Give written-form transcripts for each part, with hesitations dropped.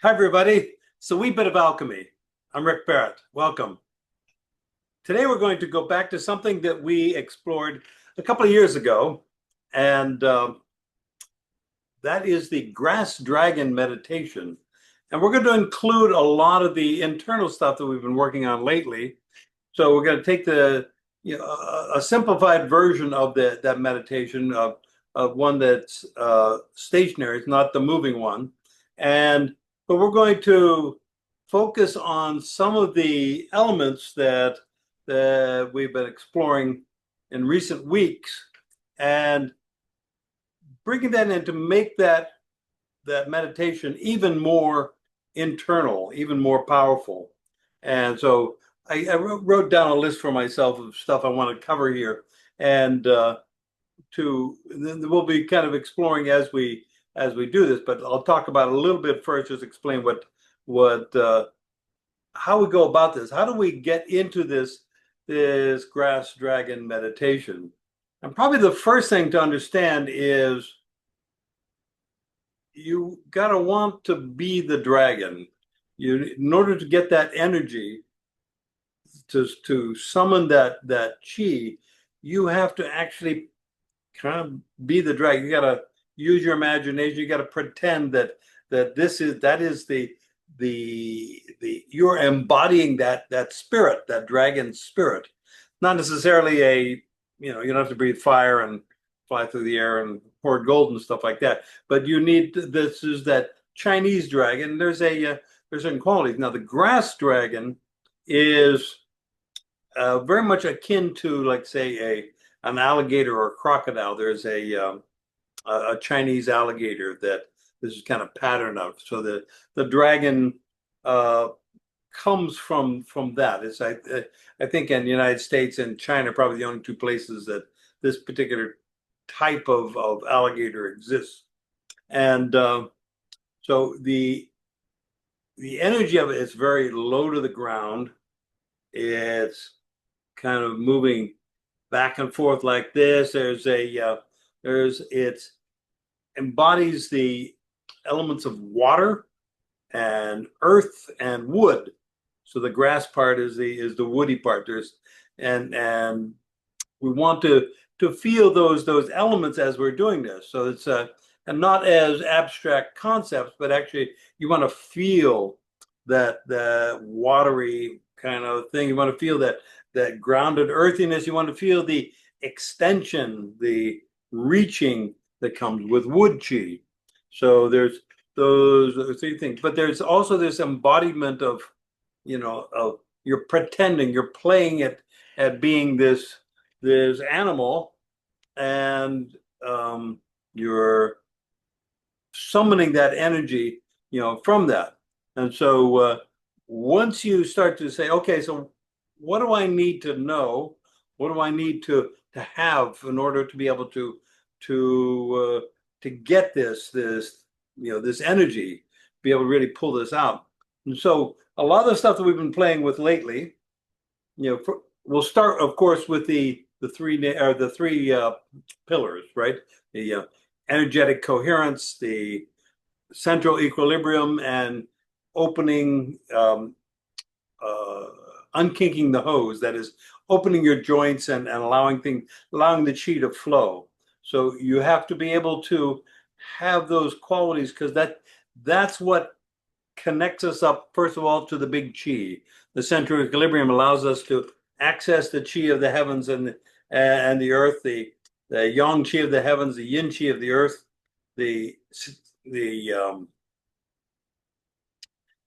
Hi, everybody. It's a wee bit of alchemy. I'm Rick Barrett. Welcome. Today, we're going to go back to something that we explored a couple of years ago, and that is the grass dragon meditation. And we're going to include a lot of the internal stuff that we've been working on lately. So we're going to take a simplified version of that meditation of one that's stationary, it's not the moving one, but we're going to focus on some of the elements that we've been exploring in recent weeks and bringing that in to make that meditation even more internal, even more powerful. And so I wrote down a list for myself of stuff I want to cover here, and then we'll be kind of exploring as we do this. But I'll talk about it a little bit first, just explain how we go about this. How do we get into this grass dragon meditation? And probably the first thing to understand is you gotta want to be the dragon. In order to get that energy, to summon that chi, you have to actually kind of be the dragon. You gotta use your imagination. You gotta pretend that you're embodying that spirit, that dragon spirit. Not necessarily you don't have to breathe fire and fly through the air and hoard gold and stuff like that. But this is that Chinese dragon. There's certain qualities. Now the grass dragon is very much akin to, like, say, an alligator or a crocodile. There's a Chinese alligator that this is kind of pattern of. So the dragon comes from that. It's I think in the United States and China probably the only two places that this particular type of alligator exists. And so the energy of it is very low to the ground. It's kind of moving back and forth like this. It embodies the elements of water and earth and wood. So the grass part is the woody part. And we want to feel those elements as we're doing this. So it's and not as abstract concepts, but actually you want to feel that watery kind of thing. You want to feel that grounded earthiness. You want to feel the extension, the reaching that comes with wood chi. So there's those three things. But there's also this embodiment of you're pretending, you're playing it at being this animal, and you're summoning that energy, from that. And so once you start to say, okay, so what do I need to know? What do I need to have in order to be able to get this energy, be able to really pull this out? And so a lot of the stuff that we've been playing with lately, we'll start, of course, with the three pillars, right? The energetic coherence, the central equilibrium, and opening, unkinking the hose. That is, opening your joints and allowing the chi to flow. So you have to be able to have those qualities, because that's what connects us up, first of all, to the big chi. The central equilibrium allows us to access the chi of the heavens and the earth, the yang chi of the heavens, the yin chi of the earth, the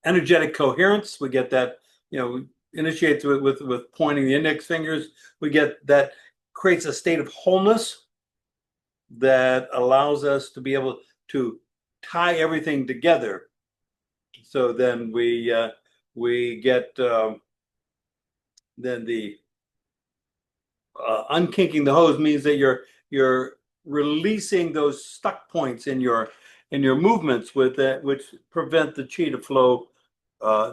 energetic coherence. We get that, initiates with pointing the index fingers. We get that, creates a state of wholeness that allows us to be able to tie everything together. So then we get then the unkinking the hose means that you're releasing those stuck points in your movements with that, which prevent the chi to flow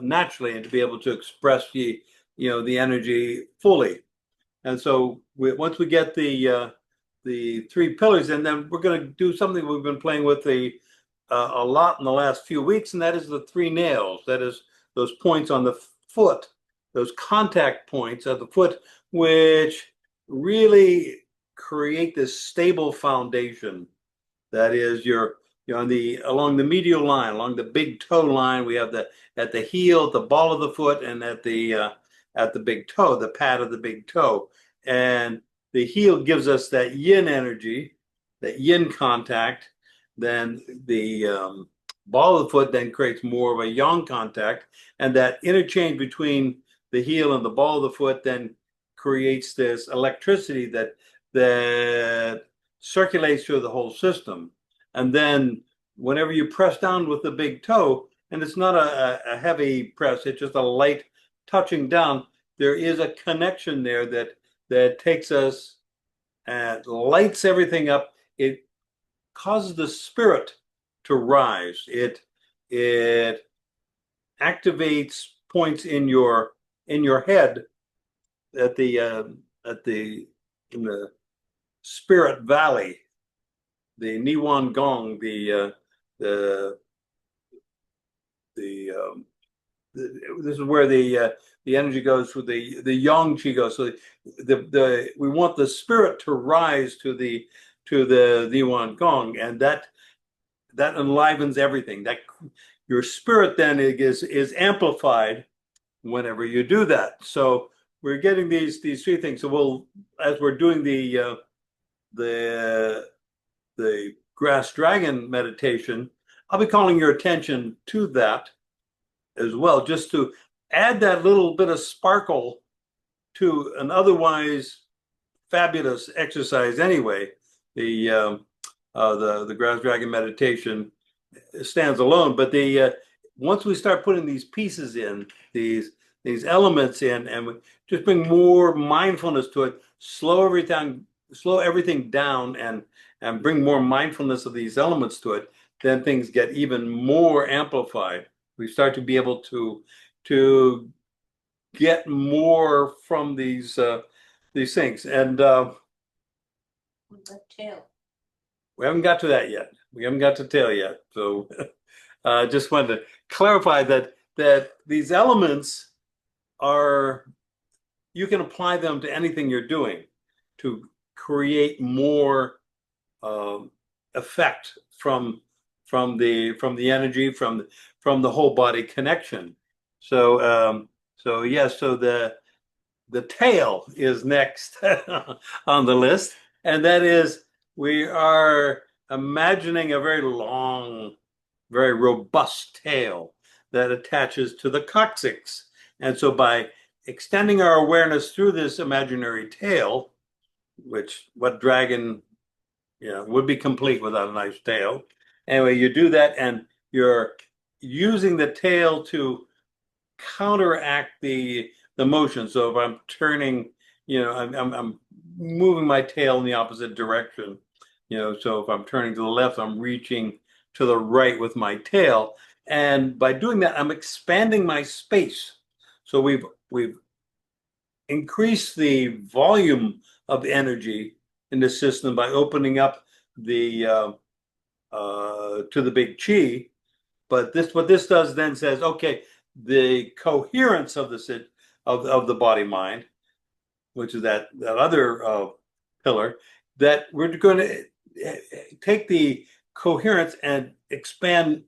naturally and to be able to express the energy fully. And so once we get the three pillars, and then we're going to do something we've been playing with, the a lot in the last few weeks, and that is the three nails. That is those points on the foot, those contact points of the foot, which really create this stable foundation. That is you're on the along the medial line, along the big toe line. We have the at the heel, at the ball of the foot, and at the big toe, the pad of the big toe. And the heel gives us that yin energy, that yin contact. Then the ball of the foot then creates more of a yang contact, and that interchange between the heel and the ball of the foot then creates this electricity that circulates through the whole system. And then whenever you press down with the big toe, and it's not a heavy press, it's just a light touching down, there is a connection there that takes us and lights everything up. It causes the spirit to rise. It activates points in your head at the in the spirit valley, the Niwan Gong, this is where the energy goes through the yang chi goes. So we want the spirit to rise to the Niwan Gong, and that enlivens everything. That your spirit then is amplified whenever you do that. So we're getting these three things. So as we're doing the grass dragon meditation, I'll be calling your attention to that as well, just to add that little bit of sparkle to an otherwise fabulous exercise anyway. The grass dragon meditation stands alone, but once we start putting these pieces in, these elements in, and we just bring more mindfulness to it, slow everything down, and bring more mindfulness of these elements to it, then things get even more amplified. We start to be able to get more from these things. And tail. We haven't got to that yet. We haven't got to tail yet. So just wanted to clarify that these elements you can apply them to anything you're doing to create more effect from the energy, from the whole body connection. So the tail is next on the list, and that is we are imagining a very long, very robust tail that attaches to the coccyx. And so by extending our awareness through this imaginary tail, what dragon would be complete without a nice tail. Anyway, you do that, and you're using the tail to counteract the motion. So if I'm turning, I'm moving my tail in the opposite direction. So if I'm turning to the left, I'm reaching to the right with my tail. And by doing that, I'm expanding my space. So we've increased the volume of energy in the system by opening up to the big chi. But what this does then says, okay, the coherence of the body mind, which is that other pillar, that we're going to take the coherence and expand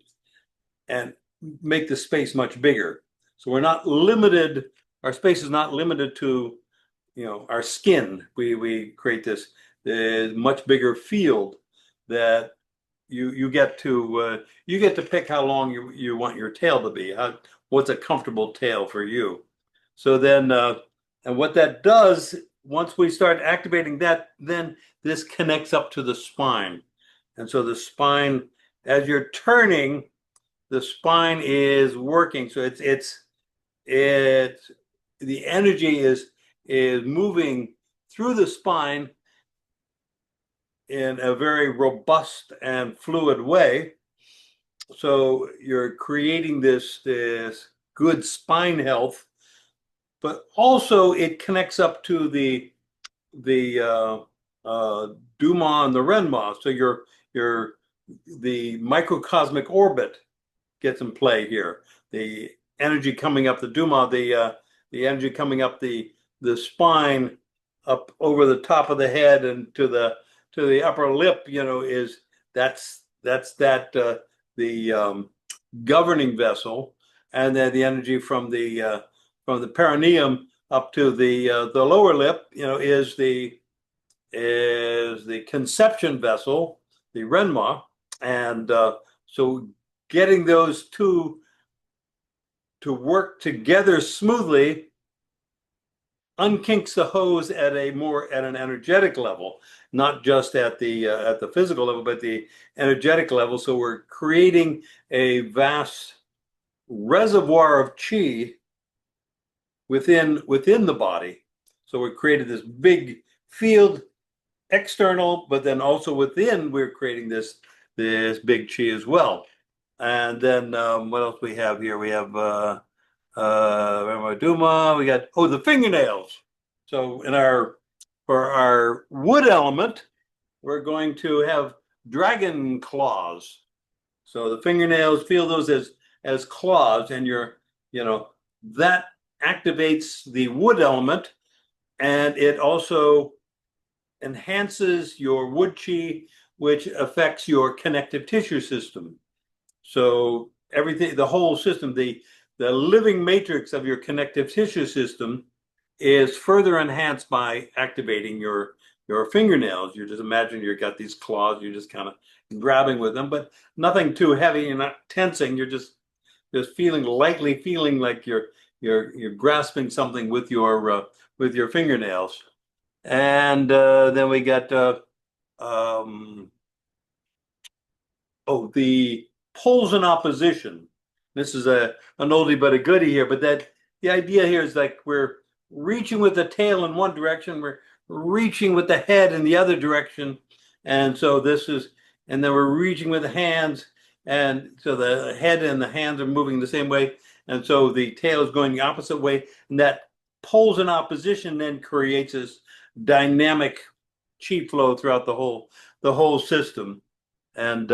and make the space much bigger. So we're not limited. Our space is not limited to our skin. We create this much bigger field that you get to pick how long you want your tail to be. What's a comfortable tail for you? So then, and what that does, once we start activating that, then this connects up to the spine. And so the spine, as you're turning, the spine is working. So the energy is moving through the spine in a very robust and fluid way. So you're creating this good spine health, but also it connects up to the Duma and the Renma. So you're the microcosmic orbit gets in play here. The energy coming up the Duma, the energy coming up the spine, up over the top of the head and to the upper lip, is that's the governing vessel, and then the energy from the perineum up to the lower lip, is the conception vessel, the renma, and so getting those two to work together smoothly unkinks the hose at an energetic level, not just at the physical level, but the energetic level. So we're creating a vast reservoir of chi within the body. So we created this big field external, but then also within we're creating this big chi as well. And then what else we have here? We have Duma. We got the fingernails. So for our wood element, we're going to have dragon claws. So the fingernails, feel those as claws, and that activates the wood element, and it also enhances your wood chi, which affects your connective tissue system. So everything, the whole system, the living matrix of your connective tissue system is further enhanced by activating your fingernails. You just imagine you've got these claws, you're just kind of grabbing with them, but nothing too heavy. You're not tensing. You're just lightly feeling like you're grasping something with your fingernails. And then we got the poles in opposition. This is an oldie but a goodie here, but the idea here is like we're reaching with the tail in one direction, we're reaching with the head in the other direction, and so and then we're reaching with the hands, and so the head and the hands are moving the same way, and so the tail is going the opposite way, and that poles in opposition then creates this dynamic chi flow throughout the whole system. And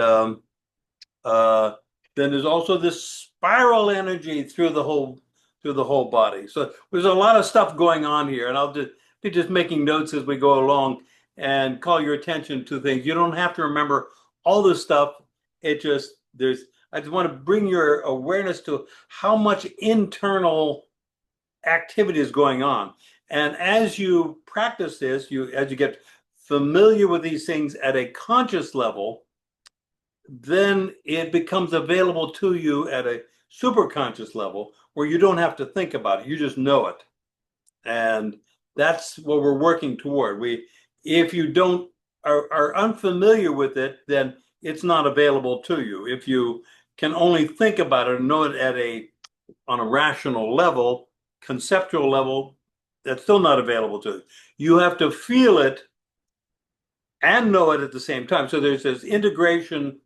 then there's also this spiral energy through the whole body. So there's a lot of stuff going on here, and I'll just be making notes as we go along and call your attention to things. You don't have to remember all this stuff. I just want to bring your awareness to how much internal activity is going on. And as you practice this, as you get familiar with these things at a conscious level, then it becomes available to you at a super conscious level where you don't have to think about it. You just know it. And that's what we're working toward. If you are unfamiliar with it, then it's not available to you. If you can only think about it and know it on a rational level, conceptual level, that's still not available to you. You have to feel it and know it at the same time. So there's this integration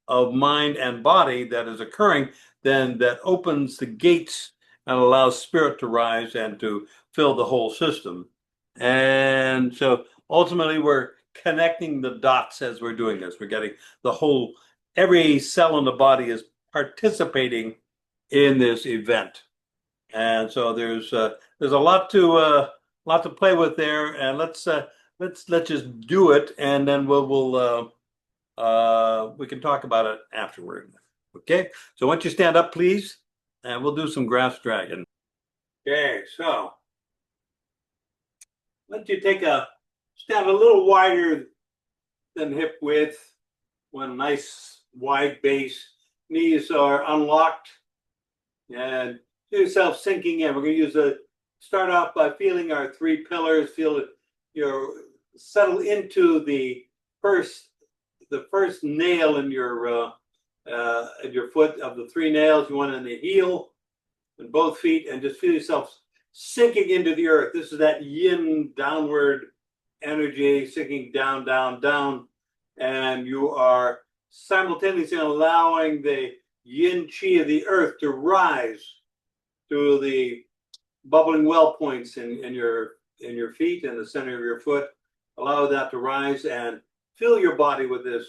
of mind and body that is occurring, then that opens the gates and allows spirit to rise and to fill the whole system. And so ultimately we're connecting the dots as we're doing this. We're getting every cell in the body is participating in this event. And so there's a lot to play with there, and let's just do it, and then we can talk about it afterward. Okay, so once you stand up, please, and we'll do some grass dragon. Okay, so let you stand a little wider than hip width, one nice wide base. Knees are unlocked, and feel yourself sinking in. We're going to start off by feeling our three pillars. Feel it, settle into the first nail in your foot. Of the three nails, you want it in the heel and both feet, and just feel yourself sinking into the earth. This is that yin downward energy, sinking down, down, down, and you are simultaneously allowing the yin chi of the earth to rise to the bubbling well points in your feet and the center of your foot. Allow that to rise and fill your body with this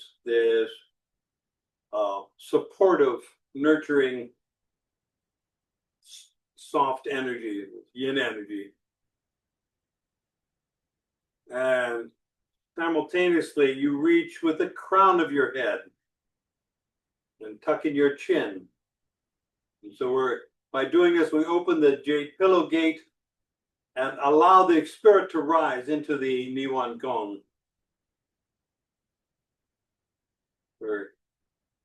supportive, nurturing, soft energy, yin energy. And simultaneously, you reach with the crown of your head and tuck in your chin. And so by doing this, we open the jade pillow gate and allow the spirit to rise into the Niwan Gong. We're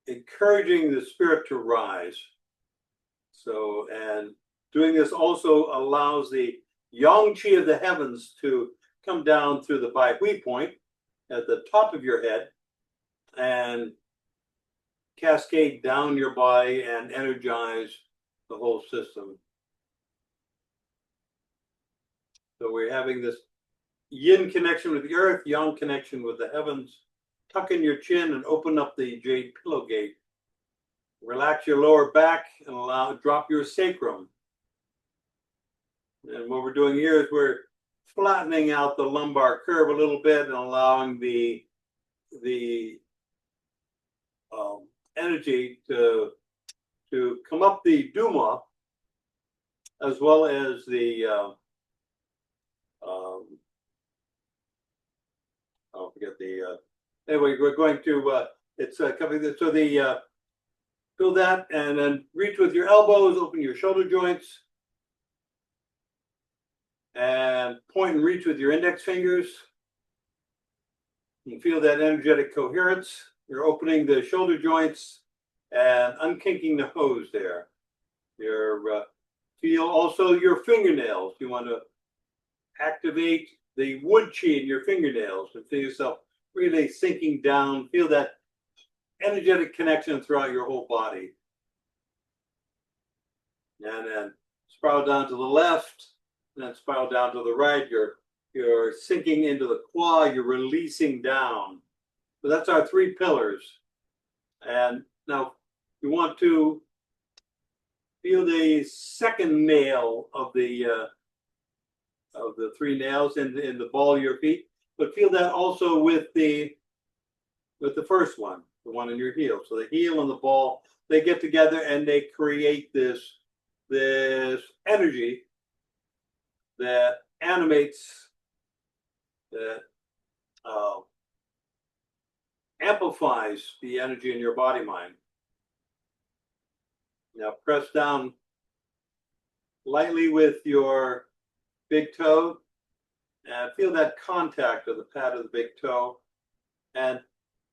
encouraging the spirit to rise. So, and doing this also allows the yang qi of the heavens to come down through the Bagua point at the top of your head and cascade down your body and energize the whole system. So we're having this yin connection with the earth, yang connection with the heavens. Tuck in your chin and open up the jade pillow gate. Relax your lower back and drop your sacrum. And what we're doing here is we're flattening out the lumbar curve a little bit and allowing the energy to come up the Duma, as well as the I'll forget the anyway, we're going to it's coming so the feel that and then reach with your elbows, open your shoulder joints, and point and reach with your index fingers. You feel that energetic coherence. You're opening the shoulder joints and unkinking the hose there. Feel also your fingernails. You want to activate the wood chi in your fingernails and feel yourself really sinking down. Feel that energetic connection throughout your whole body. And then spiral down to the left, and then spiral down to the right. You're sinking into the qua, you're releasing down. So that's our three pillars. And now you want to feel the second nail of the three nails in the ball of your feet, but feel that also with the first one, the one in your heel. So the heel and the ball, they get together and they create this energy that animates, that amplifies the energy in your body mind. Now press down lightly with your big toe and feel that contact of the pad of the big toe and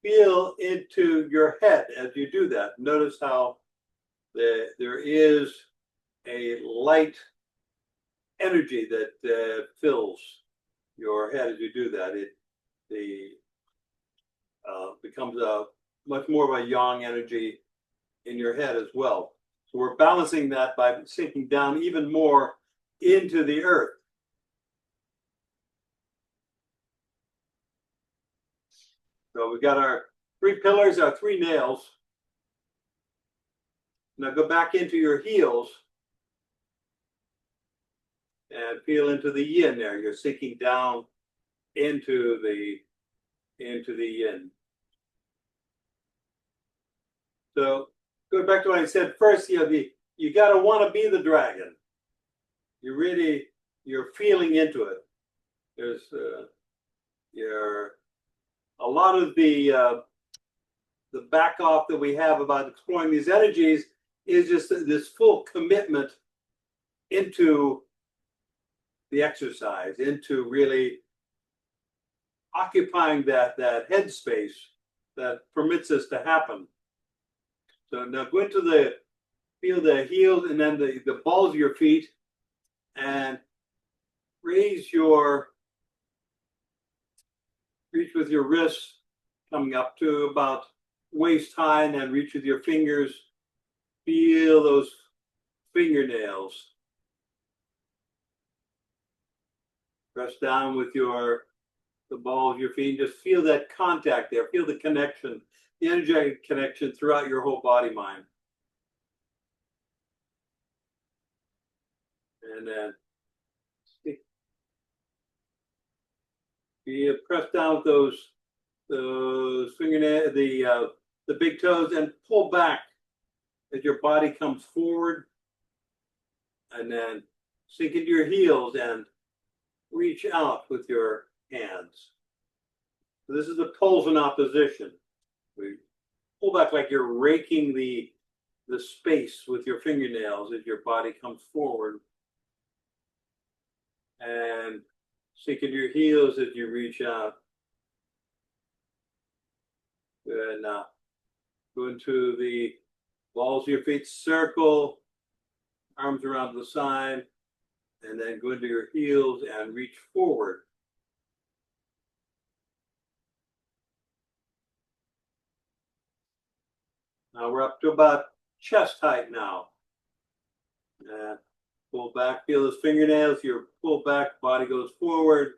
feel into your head as you do that. Notice how there is a light energy that fills your head as you do that. It becomes much more of a yang energy in your head as well. So we're balancing that by sinking down even more into the earth. So we've got our three pillars, our three nails. Now go back into your heels and feel into the yin there. You're sinking down into the yin. So going back to what I said first, you got to want to be the dragon. You're feeling into it. There's a lot of the back off that we have about exploring these energies is just this full commitment into the exercise, into really occupying that headspace that permits this to happen. So now go into feel the heels and then the balls of your feet and reach with your wrists coming up to about waist high and then reach with your fingers. Feel those fingernails. Press down with the ball of your feet. Just feel that contact there. Feel the connection, the energetic connection throughout your whole body mind. And then you press down with those fingernails, the the big toes and pull back as your body comes forward. And then sink into your heels and reach out with your hands. So this is the poles in opposition. We pull back like you're raking the space with your fingernails as your body comes forward. And sink into your heels as you reach out. Good. Now go into the balls of your feet, circle, arms around the side, and then go into your heels and reach forward. Now we're up to about chest height now. And pull back, feel those fingernails, your pull back, body goes forward.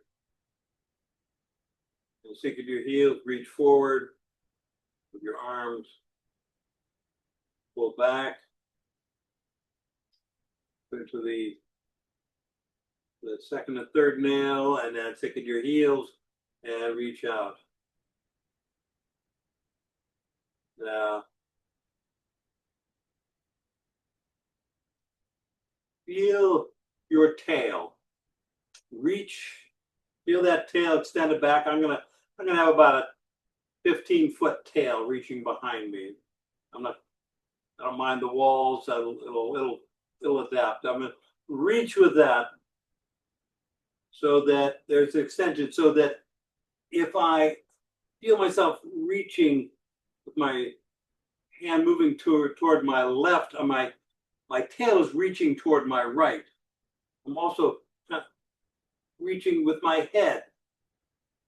And sink into your heels, reach forward with your arms. Pull back into the second and third nail, and then sink into your heels and reach out. Now, feel your tail. Reach, feel that tail extended back. I'm gonna have about a 15-foot tail reaching behind me. I don't mind the walls. It'll adapt. I'm gonna reach with that so that there's an extension, so that if I feel myself reaching with my hand moving toward my left, my tail is reaching toward my right. I'm also reaching with my head,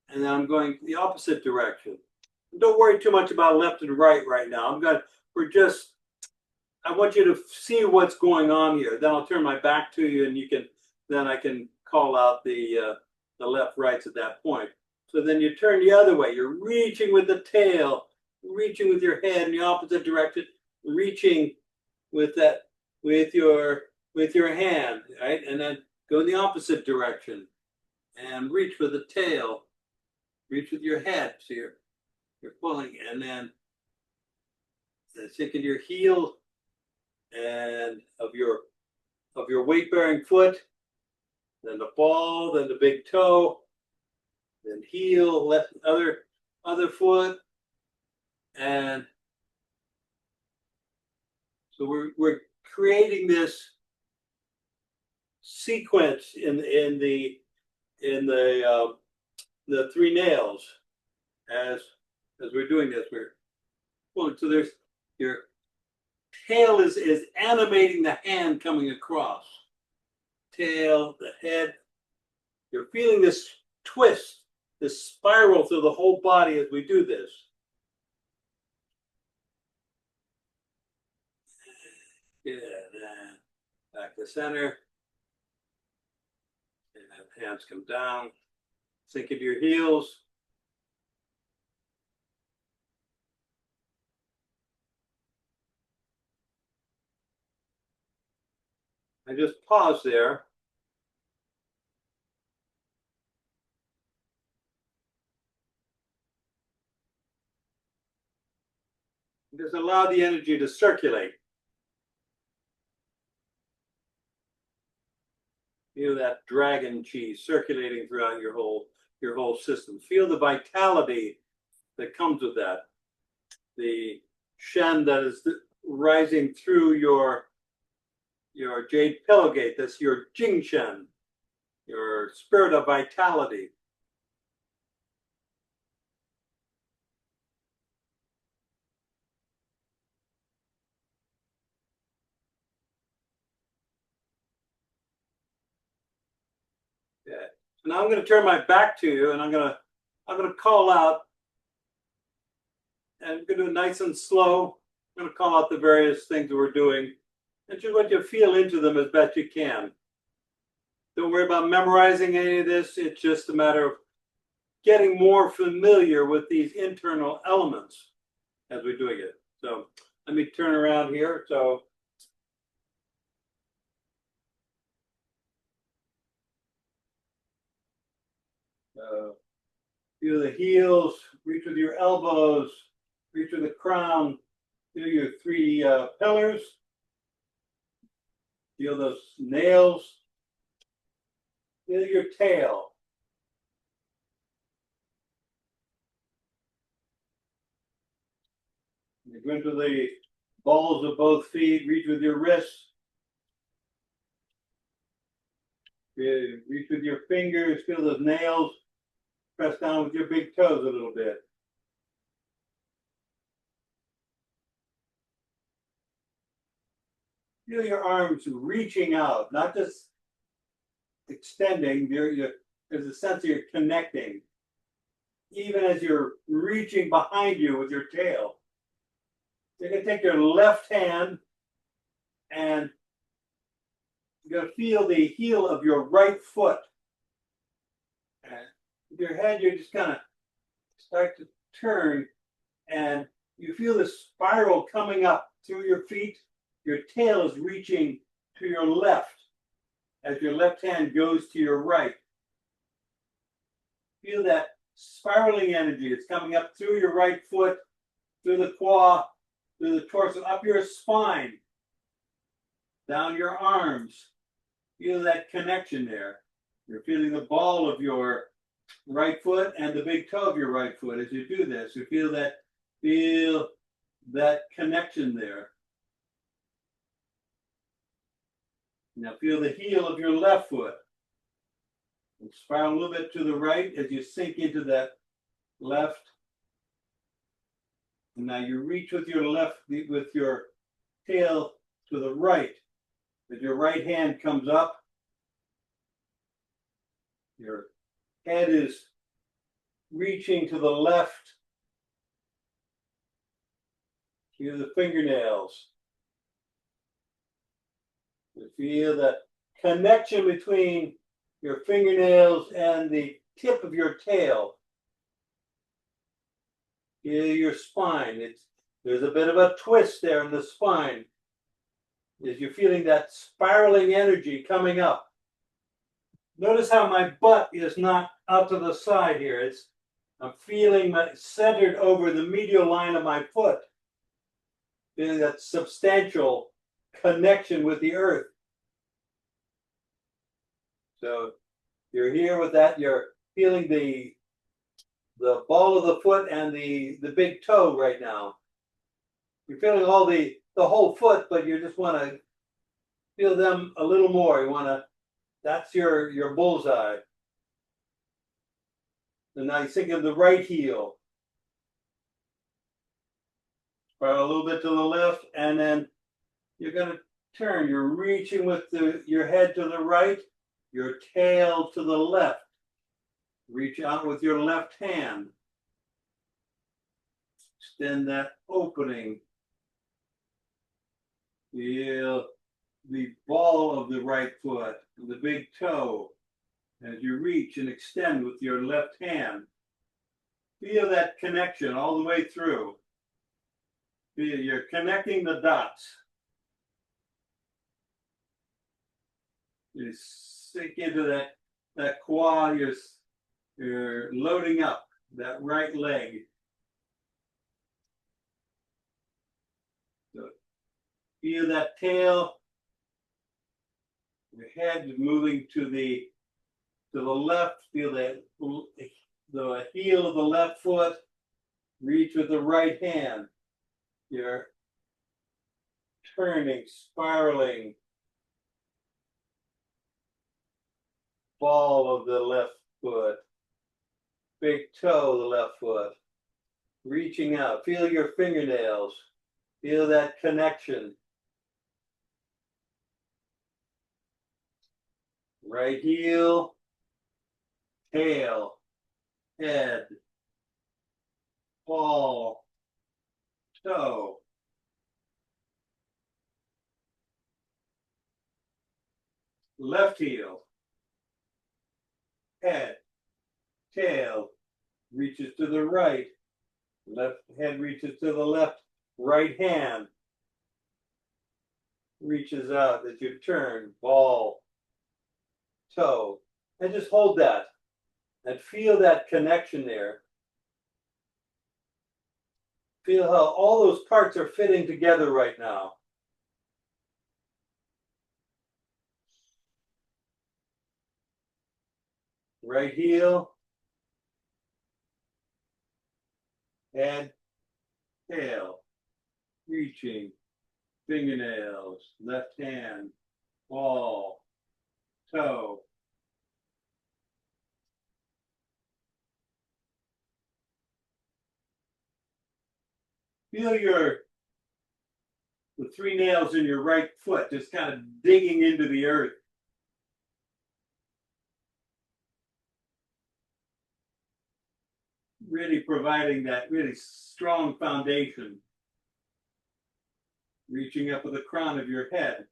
and then I'm going the opposite direction. Don't worry too much about left and right now. I want you to see what's going on here. Then I'll turn my back to you, and then I can call out the left rights at that point. So then you turn the other way. You're reaching with the tail, reaching with your head in the opposite direction, reaching with your hand, right? And then go in the opposite direction and reach with the tail, reach with your head. So you're pulling, and then sink into your heel and of your weight-bearing foot, then the ball, then the big toe, then heel, left other foot, and so we're creating this sequence in the three nails as we're doing this. We're pulling. So there's your tail is animating the hand coming across. Tail, the head. You're feeling this twist, this spiral through the whole body as we do this. Good. Back to center. And hands come down. Sink into your heels. I just pause there. Just allow the energy to circulate. Feel that dragon chi circulating throughout your whole system. Feel the vitality that comes with that. The shen that is rising through your jade pillow gate. That's your jing shen, your spirit of vitality. Yeah. So now I'm going to turn my back to you, and I'm going to call out, and I'm going to do it nice and slow. I'm going to call out the various things that we're doing, and just want you to feel into them as best you can. Don't worry about memorizing any of this. It's just a matter of getting more familiar with these internal elements as we're doing it. So let me turn around here. So feel the heels, reach with your elbows, reach with the crown through your three pillars. Feel those nails. Feel your tail. You go into the balls of both feet, reach with your wrists. Reach with your fingers, feel those nails. Press down with your big toes a little bit. Feel your arms reaching out, not just extending. There's a sense that you're connecting. Even as you're reaching behind you with your tail. You're going to take your left hand and you're going to feel the heel of your right foot. And with your head, you're just going to start to turn and you feel the spiral coming up through your feet. Your tail is reaching to your left as your left hand goes to your right. Feel that spiraling energy. It's coming up through your right foot, through the quad, through the torso, up your spine, down your arms. Feel that connection there. You're feeling the ball of your right foot and the big toe of your right foot as you do this. You feel that connection there. Now feel the heel of your left foot. And spiral a little bit to the right as you sink into that left. And now you reach with your left, with your tail to the right. As your right hand comes up, your head is reaching to the left. Feel the fingernails. You feel that connection between your fingernails and the tip of your tail. Feel your spine. There's a bit of a twist there in the spine as you're feeling that spiraling energy coming up. Notice how my butt is not out to the side here. I'm feeling centered over the medial line of my foot. Feeling that substantial connection with the earth. So you're here with that. You're feeling the ball of the foot and the big toe right now. You're feeling all the whole foot, but you just want to feel them a little more. You want to. That's your bullseye. And now you think of the right heel. Spiral a little bit to the left, and then you're going to turn. You're reaching with your head to the right, your tail to the left. Reach out with your left hand. Extend that opening. Feel the ball of the right foot, the big toe, as you reach and extend with your left hand. Feel that connection all the way through. Feel you're connecting the dots. You sink into that quad, you're loading up that right leg. So feel that tail. Your head is moving to the left. Feel the heel of the left foot. Reach with the right hand. You're turning, spiraling. Ball of the left foot. Big toe of the left foot. Reaching out. Feel your fingernails. Feel that connection. Right heel, tail, head, ball, toe. Left heel, head, tail, reaches to the right. Left head reaches to the left. Right hand reaches out as you turn, ball, toe, and just hold that and feel that connection there. Feel how all those parts are fitting together right now. Right heel, head, tail, reaching, fingernails, left hand, ball, toe. Feel the three nails in your right foot just kind of digging into the earth. Really providing that really strong foundation. Reaching up with the crown of your head.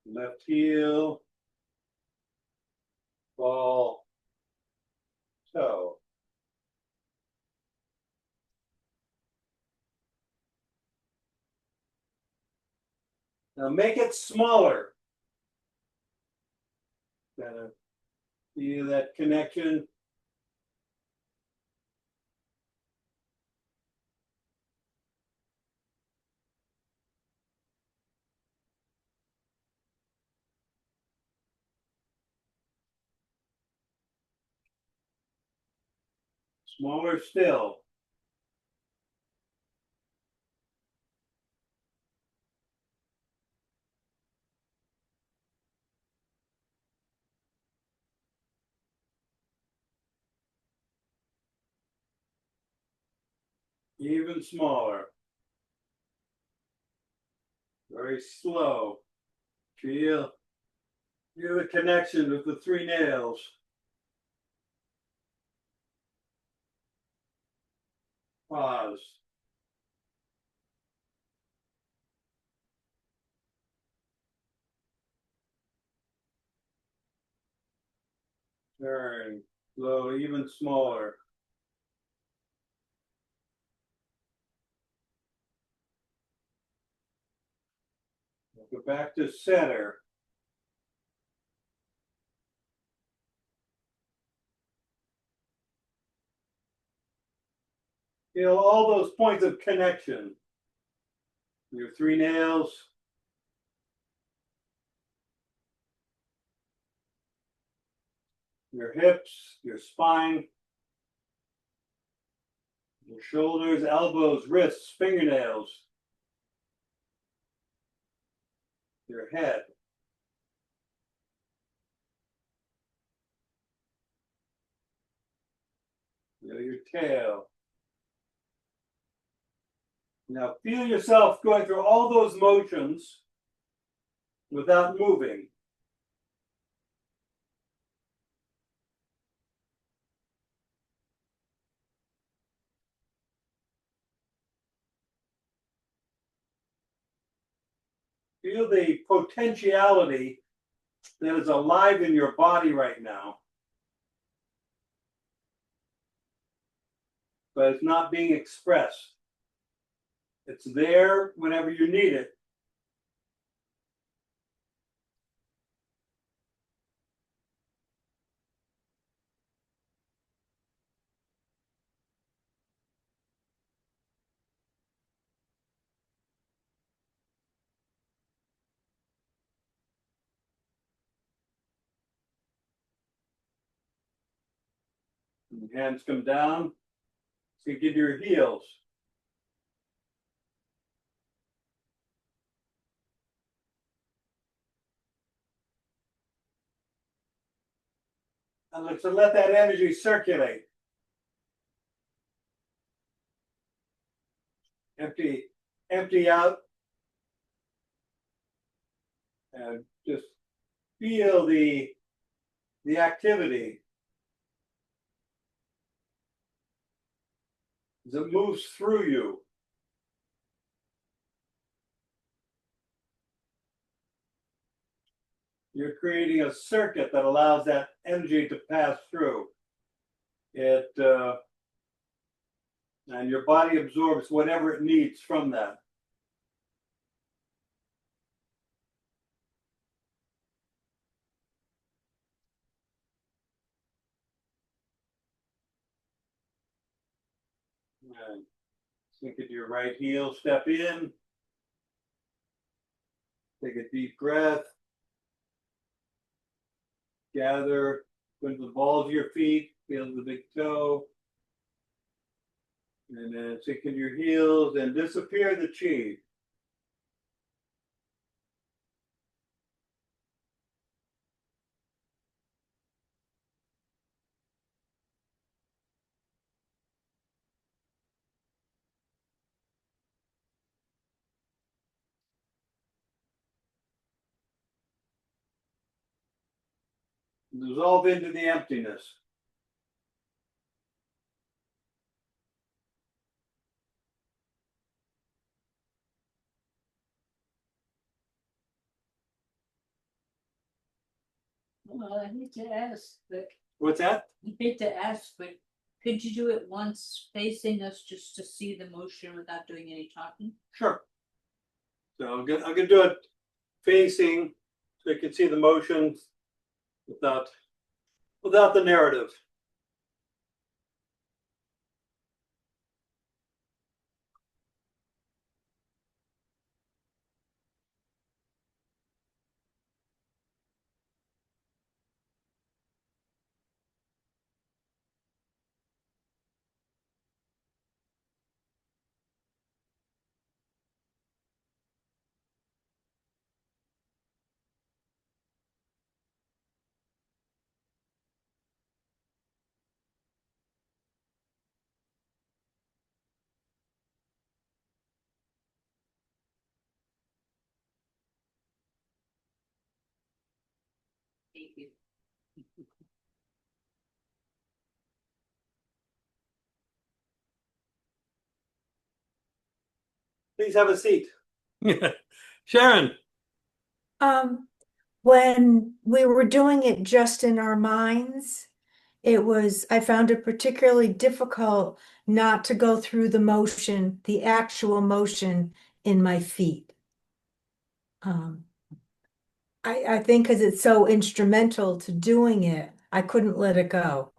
Left heel, ball, toe. Now make it smaller. Kind of feel that connection. Smaller still. Even smaller. Very slow. Feel the connection with the three nails. Pause. Turn. Slow, even smaller. Go back to center. Feel all those points of connection. Your three nails. Your hips, your spine, your shoulders, elbows, wrists, fingernails, your head. Your tail. Now feel yourself going through all those motions without moving. Feel the potentiality that is alive in your body right now, but it's not being expressed. It's there whenever you need it. And hands come down. So give your heels. And let's let that energy circulate. Empty out. And just feel the activity as it moves through you. You're creating a circuit that allows that energy to pass through. And your body absorbs whatever it needs from that. Sink into your right heel, step in. Take a deep breath. Gather, go into the balls of your feet, feel the big toe. And then sink into your heels and disappear the chi. Dissolve into the emptiness. Well, I hate to ask, but What's that? could you do it once facing us just to see the motion without doing any talking? Sure. So I'm gonna do it facing so you can see the motion without the narrative. Thank you. Please have a seat. Sharon. When we were doing it just in our minds, I found it particularly difficult not to go through the motion, the actual motion in my feet. I think because it's so instrumental to doing it, I couldn't let it go.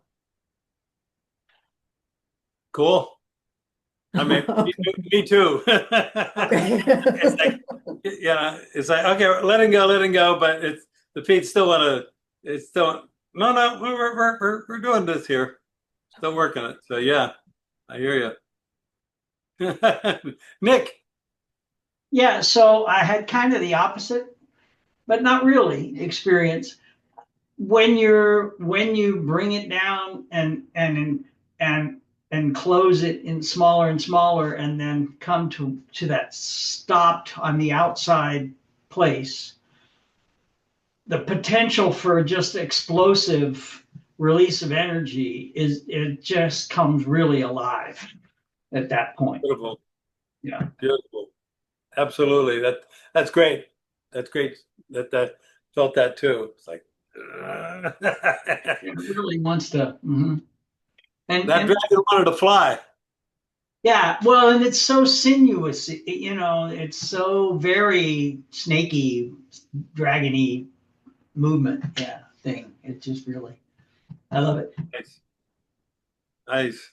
Cool. I mean, Okay. me too. Okay. It's like, yeah, it's like, okay, letting go, but the feet still want to. It's still no. We're doing this here. Still working it. So yeah, I hear you. Nick. Yeah, so I had kind of the opposite, but not really experience. When you bring it down and close it in smaller and smaller, and then come to that stopped on the outside place, the potential for just explosive release of energy it just comes really alive at that point. Beautiful. Yeah. Beautiful. Absolutely. That's great. That's great. That felt that too. It's like It really wants to. And that dragon wanted to fly. yeah, well, and it's so sinuous, it's so very snaky, dragony movement, thing. It just really, I love it. Nice. Nice.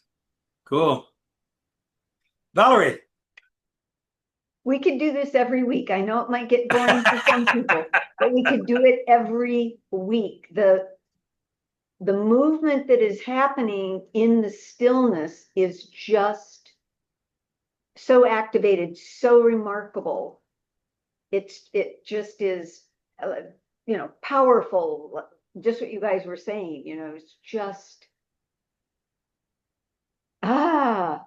Cool. Valerie. We could do this every week. I know it might get boring for some people, but we could do it every week. The movement that is happening in the stillness is just so activated, so remarkable. It just is, powerful. Just what you guys were saying, it's just, and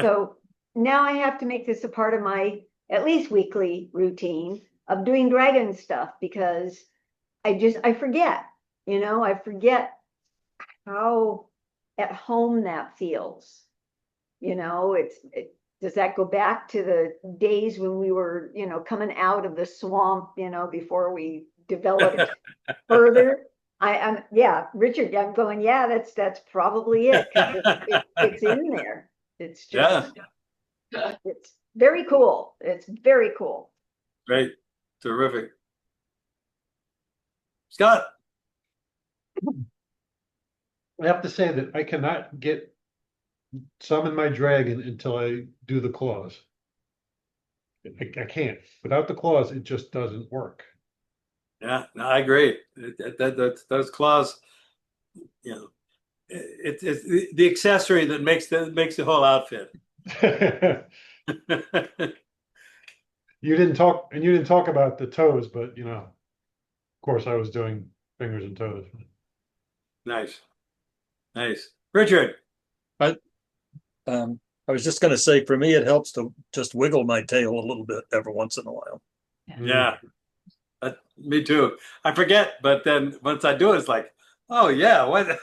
so now I have to make this a part of my at least weekly routine of doing dragon stuff, because I forget, I forget how at home that feels. Does that go back to the days when we were, coming out of the swamp, before we developed further? Yeah, Richard, I'm going, yeah, that's probably it, because it's in there. It's just, it's very cool. It's very cool. Great. Terrific. Scott. I have to say that I cannot get summon my dragon until I do the claws. I can't. Without the claws, it just doesn't work. Yeah, no, I agree. Those claws, you know, it's the accessory that makes the whole outfit. You didn't talk about the toes, but of course I was doing fingers and toes. Nice, nice. Richard. I was just going to say, for me, it helps to just wiggle my tail a little bit every once in a while. Yeah, me too. I forget, but then once I do it, it's like, oh yeah, what?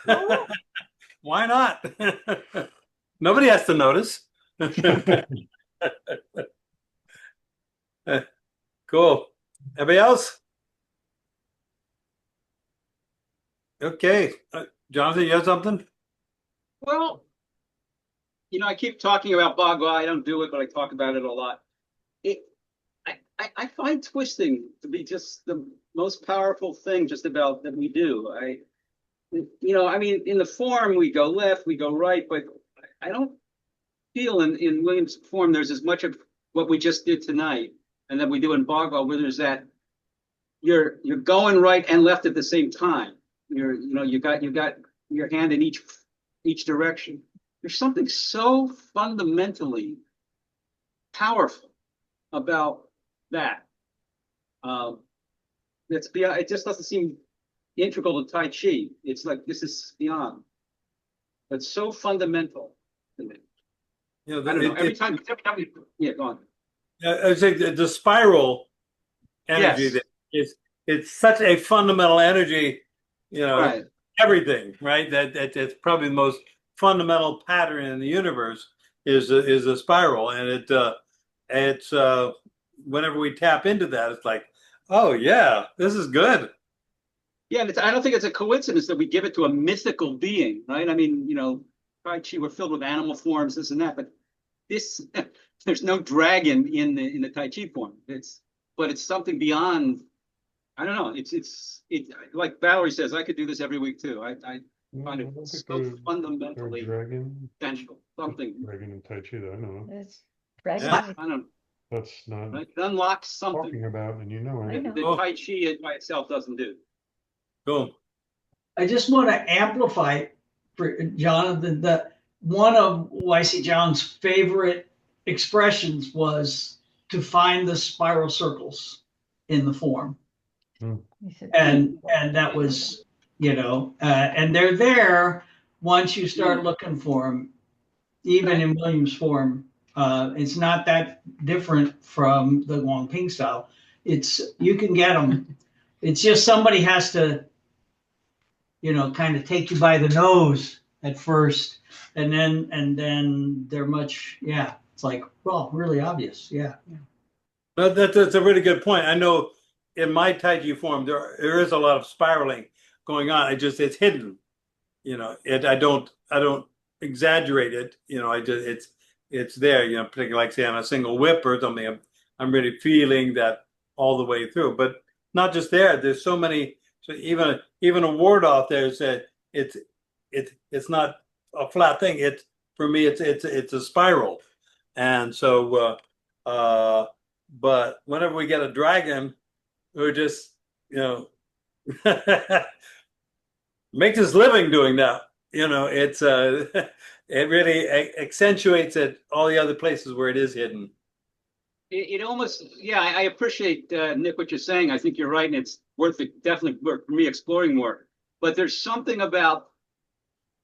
Why not? Nobody has to notice. Cool. Anybody else? Okay, Jonathan, you have something? Well, I keep talking about Bagua. I don't do it, but I talk about it a lot. I find twisting to be just the most powerful thing just about that we do. I mean, in the form, we go left, we go right, but I don't feel in Williams' form there's as much of what we just did tonight and that we do in Bagua, where there's that you're going right and left at the same time. You got your hand in each direction. There's something so fundamentally powerful about that. That's beyond. It just doesn't seem integral to Tai Chi. It's like this is beyond. It's so fundamental to me. I don't know. Every time yeah, go on. I would say the spiral energy Yes. that it's such a fundamental energy. Right. Everything, right? That's probably the most fundamental pattern in the universe is a spiral, and it's whenever we tap into that, it's like, oh yeah, this is good. Yeah, and I don't think it's a coincidence that we give it to a mythical being, right? I mean, Tai Chi, we're filled with animal forms, this and that, but this, there's no dragon in the Tai Chi form. But it's something beyond. I don't know. It's like Valerie says, I could do this every week too. I find it so fundamentally dragon. essential. Something. Dragon and Tai Chi, though. I don't know. It's dragon. Yeah. I don't. That's not It unlocks something talking about, and I it. know. that Tai Chi by itself doesn't do. Cool. I just want to amplify for Jonathan that one of YC John's favorite expressions was to find the spiral circles in the form. He said, And that was, and they're there once you start looking for them, even in Williams' form. It's not that different from the Wong Ping style. You can get them. It's just somebody has to, kind of take you by the nose at first, and then they're much, it's like, well, really obvious, yeah. But that's a really good point. I know in my Tai Chi form there is a lot of spiraling going on. It's hidden. I don't exaggerate it. It's there. Particularly like say on a single whip or something. I'm really feeling that all the way through. But not just there. There's so many. So even a ward off there said it's not a flat thing. For me it's a spiral, and so but whenever we get a dragon, we're just makes his living doing that. It's it really accentuates it all the other places where it is hidden. It almost, I appreciate Nick what you're saying. I think you're right, and it's definitely worth for me exploring more. But there's something about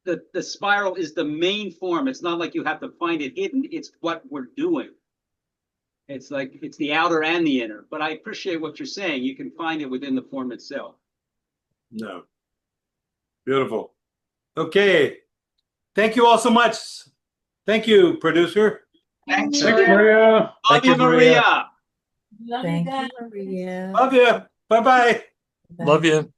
the spiral is the main form. It's not like you have to find it hidden. It's what we're doing. It's like it's the outer and the inner. But I appreciate what you're saying. You can find it within the form itself. No. Beautiful. Okay. Thank you all so much. Thank you, producer. Thanks, Maria. Love you, Maria. Love you Thank guys. you, Maria. Love you. Bye-bye. Love you.